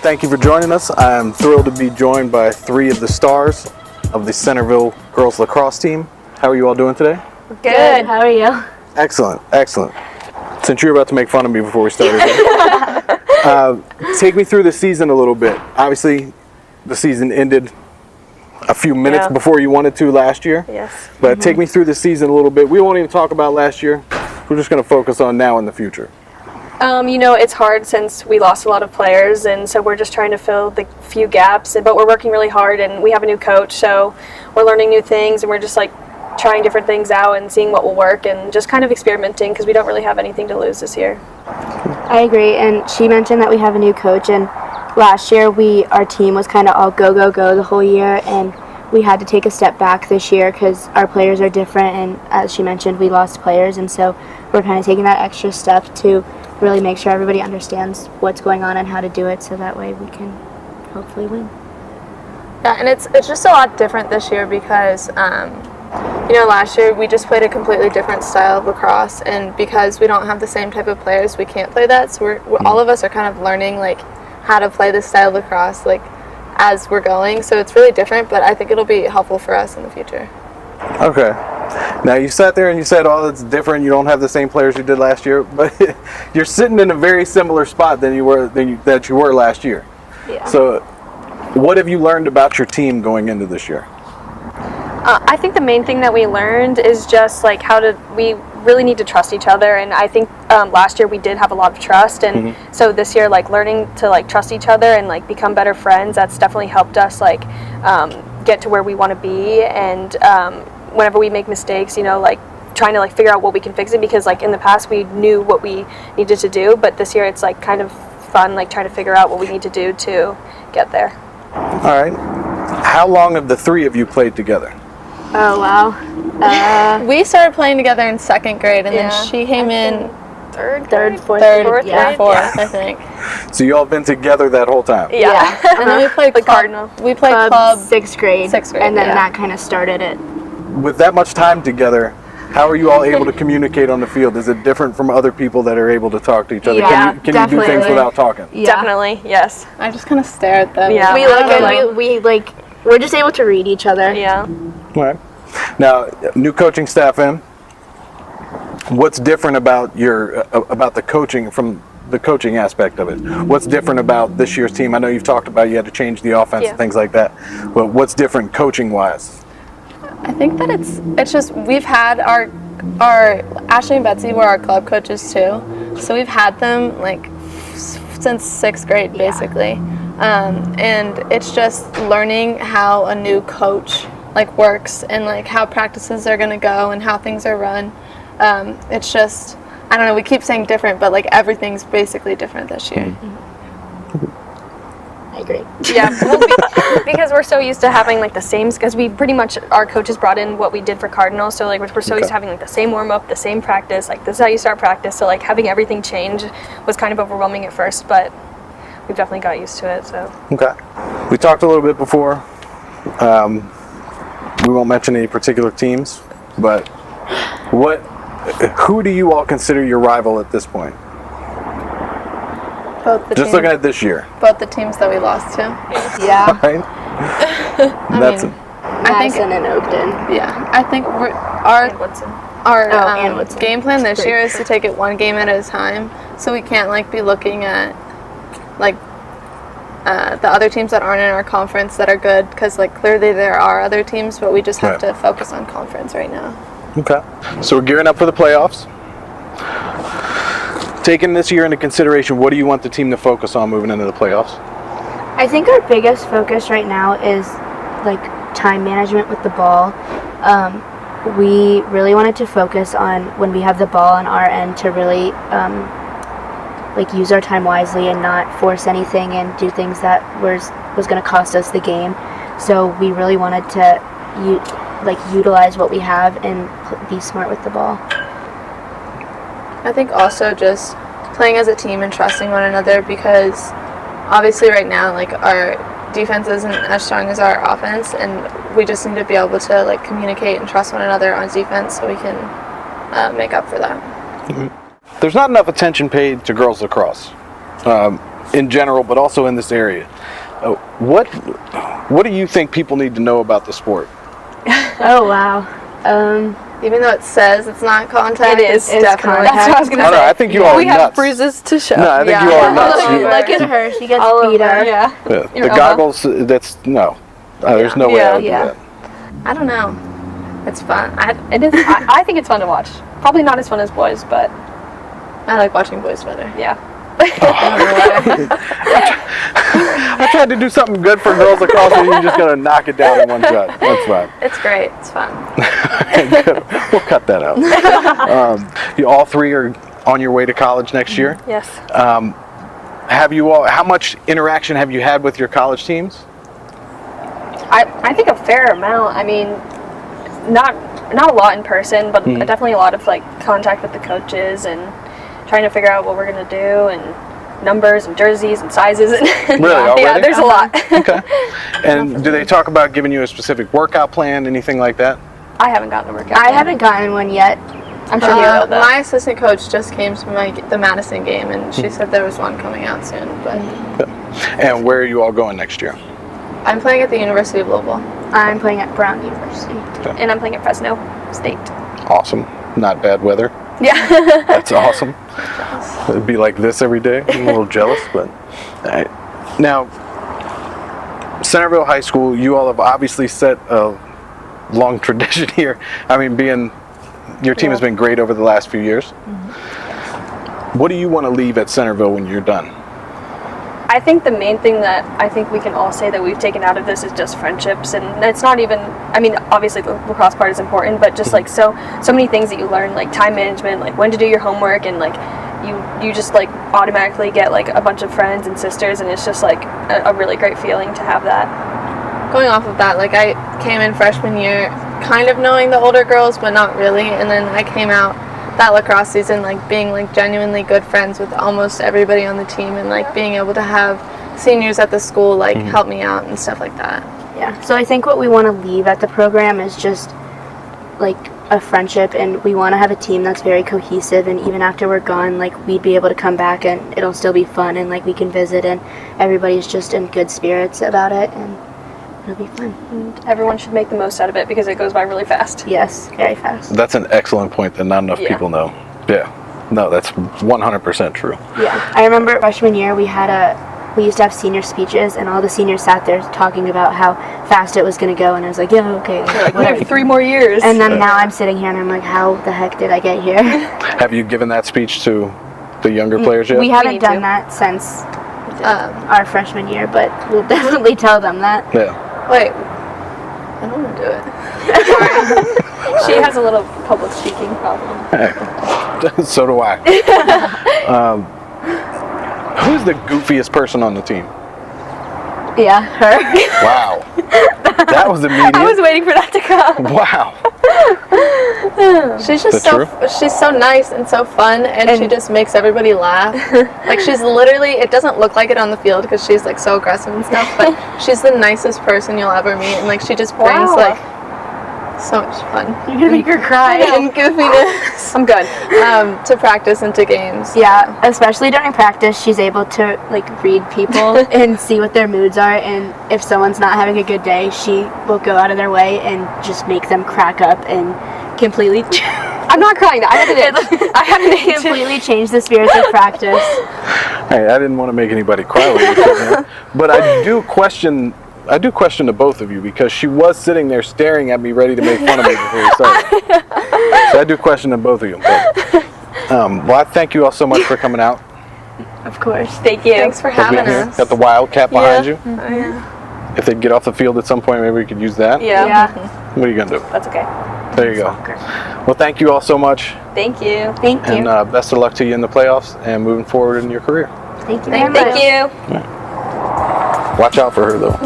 thank you for joining us. I'm thrilled to be joined by three of the stars of the Centreville girls lacrosse team. How are you all doing today? Good. How are you? Excellent, excellent. Since you were about to make fun of me before we started, take me through the season a little bit. Obviously, the season ended a few minutes before you wanted to last year. Yes. But take me through the season a little bit. We won't even talk about last year. We're just going to focus on now and the future. It's hard since we lost a lot of players, and so we're just trying to fill the few gaps, but we're working really hard, and we have a new coach, so we're learning new things, and we're just like trying different things out and seeing what will work and just kind of experimenting because we don't really have anything to lose this year. I agree, and she mentioned that we have a new coach, and last year our team was kind of all go, go, go the whole year, and we had to take a step back this year because our players are different, and as she mentioned, we lost players, and so we're kind of taking that extra step to really make sure everybody understands what's going on and how to do it, so that way we can hopefully win. Yeah, and it's just a lot different this year because, last year we just played a completely different style of lacrosse, and because we don't have the same type of players, we can't play that. So we're all of us are kind of learning like how to play this style of lacrosse like as we're going. So it's really different, but I think it'll be helpful for us in the future. Okay. Now you sat there and you said, "Oh, it's different. You don't have the same players you did last year," but you're sitting in a very similar spot than you were last year. Yeah. So, what have you learned about your team going into this year? I think the main thing that we learned is just like we really need to trust each other, and I think last year we did have a lot of trust, and so this year like learning to like trust each other and like become better friends, that's definitely helped us like get to where we want to be, and whenever we make mistakes, like trying to like figure out what we can fix it, because like in the past we knew what we needed to do, but this year it's like kind of fun like trying to figure out what we need to do to get there. All right. How long have the three of you played together? Oh, wow. We started playing together in second grade, and then she came in Fourth fourth, I think. So you all been together that whole time? Yeah. And then we played Cardinal. We played club sixth grade, and then yeah. that kind of started it. With that much time together, how are you all able to communicate on the field? Is it different from other people that are able to talk to each other? Yeah, can you do things without talking? Yeah. Definitely, yes. I just kind of stare at them. Yeah. We're just able to read each other. Yeah. All right. Now, new coaching staff in. What's different about about the coaching from the coaching aspect of it? What's different about this year's team? I know you've talked about you had to change the offense and things like that. But what's different coaching wise? I think that it's just we've had our Ashley and Betsy were our club coaches too, so we've had them like since sixth grade basically, and it's just learning how a new coach like works and like how practices are gonna go and how things are run. It's just, I don't know, we keep saying different, but like everything's basically different this year. I agree. Yeah, because we're so used to having like the same, because we pretty much, our coaches brought in what we did for Cardinal, so like we're so used to having like the same warm-up, the same practice, like this is how you start practice, so like having everything change was kind of overwhelming at first, but we've definitely got used to it, so. Okay. We talked a little bit before. We won't mention any particular teams, but who do you all consider your rival at this point? Both the Just looking at this year. both the teams that we lost to. Yeah. Right? Madison and Oakton. Yeah, I think our game plan this year is to take it one game at a time, so we can't like be looking at like the other teams that aren't in our conference that are good, because like clearly there are other teams, but we just have to focus on conference right now. Okay. So we're gearing up for the playoffs. Taking this year into consideration, what do you want the team to focus on moving into the playoffs? I think our biggest focus right now is like time management with the ball. We really wanted to focus on when we have the ball on our end to really like use our time wisely and not force anything and do things that was going to cost us the game. So we really wanted to utilize what we have and be smart with the ball. I think also just playing as a team and trusting one another, because obviously right now like our defense isn't as strong as our offense, and we just need to be able to like communicate and trust one another on defense so we can make up for that. There's not enough attention paid to girls lacrosse. in general, but also in this area. What do you think people need to know about the sport? Oh wow. Even though it says it's not contact, It is it's definitely. contact. That's what I was gonna say. I think you all are We have nuts. bruises to show. No, I think you all are nuts. Look at her. She gets All beat over. up. Yeah. The goggles, that's no. There's no way I would do Yeah. that. I don't know. It's fun. It is. I think it's fun to watch. Probably not as fun as boys, but I like watching boys better. yeah. I tried to do something good for girls lacrosse, and you just gotta knock it down in one shot. That's fine. It's great. It's fun. We'll cut that out. You all three are on your way to college next year. Yes. Have you all? How much interaction have you had with your college teams? I think a fair amount. I mean, not a lot in person, but definitely a lot of like contact with the coaches and trying to figure out what we're gonna do and numbers and jerseys and sizes. And Really, already? yeah, there's a lot. Okay. And do they talk about giving you a specific workout plan, anything like that? I haven't gotten a workout. I haven't gotten one yet. I'm sure you will though. My assistant coach just came to the Madison game, and she said there was one coming out soon. But And where are you all going next year? I'm playing at the University of Louisville. I'm playing at Brown University. And I'm playing at Fresno State. Awesome. Not bad weather. Yeah. That's awesome. It'd be like this every day. I'm a little jealous, but all right. Now, Centreville High School, you all have obviously set a long tradition here. I mean, your team has been great over the last few years. What do you want to leave at Centreville when you're done? I think the main thing that I think we can all say that we've taken out of this is just friendships, and it's not even, I mean, obviously the lacrosse part is important, but just like so many things that you learn, like time management, like when to do your homework, and like you just like automatically get like a bunch of friends and sisters, and it's just like a really great feeling to have that. Going off of that, like I came in freshman year kind of knowing the older girls, but not really, and then I came out that lacrosse season like being like genuinely good friends with almost everybody on the team, and like being able to have seniors at the school like help me out and stuff like that. Yeah. So I think what we want to leave at the program is just like a friendship, and we want to have a team that's very cohesive, and even after we're gone, like we'd be able to come back and it'll still be fun, and like we can visit, and everybody's just in good spirits about it, and it'll be fun. And everyone should make the most out of it because it goes by really fast. Yes, very fast. That's an excellent point that not enough Yeah. people know. Yeah. No, that's 100% true. Yeah. I remember freshman year we used to have senior speeches, and all the seniors sat there talking about how fast it was going to go, and I was like, yeah, okay. Like, we have 3 more years. And then now I'm sitting here and I'm like, how the heck did I get here? Have you given that speech to the younger players yet? We haven't need done to. that since our freshman year, but we'll definitely tell them that. Yeah. Wait, I don't want to do it. She has a little public speaking problem. So do I. Who's the goofiest person on the team? Yeah, her. Wow. That was immediate. I was waiting for that to come. Wow. She's just That's she's so nice and so fun, and she just makes everybody laugh. Like she's literally, it doesn't look like it on the field because she's like so aggressive and stuff, but she's the nicest person you'll ever meet, and like she just brings like so much fun You're gonna make her cry. and goofiness I'm good. to practice and to games. Yeah, especially during practice, she's able to like read people and see what their moods are, and if someone's not having a good day, she will go out of their way and just make them crack up and completely I'm not crying. I have an itch. completely change the spirits of practice. Hey, I didn't want to make anybody cry when you said that. But I do question the both of you, because she was sitting there staring at me ready to make fun of me before we started. So I do question the both of you. But, well, I thank you all so much for coming out. Of course. Thank you. Thanks for For being having here. us. Got the Wildcat behind you. Oh, yeah. If they get off the field at some point, maybe we could use that. Yeah. What are you going to do? That's okay. There you go. Well, thank you all so much. Thank you. Thank you. And best of luck to you in the playoffs and moving forward in your career. Thank you very much. Thank you. Watch out for her, though.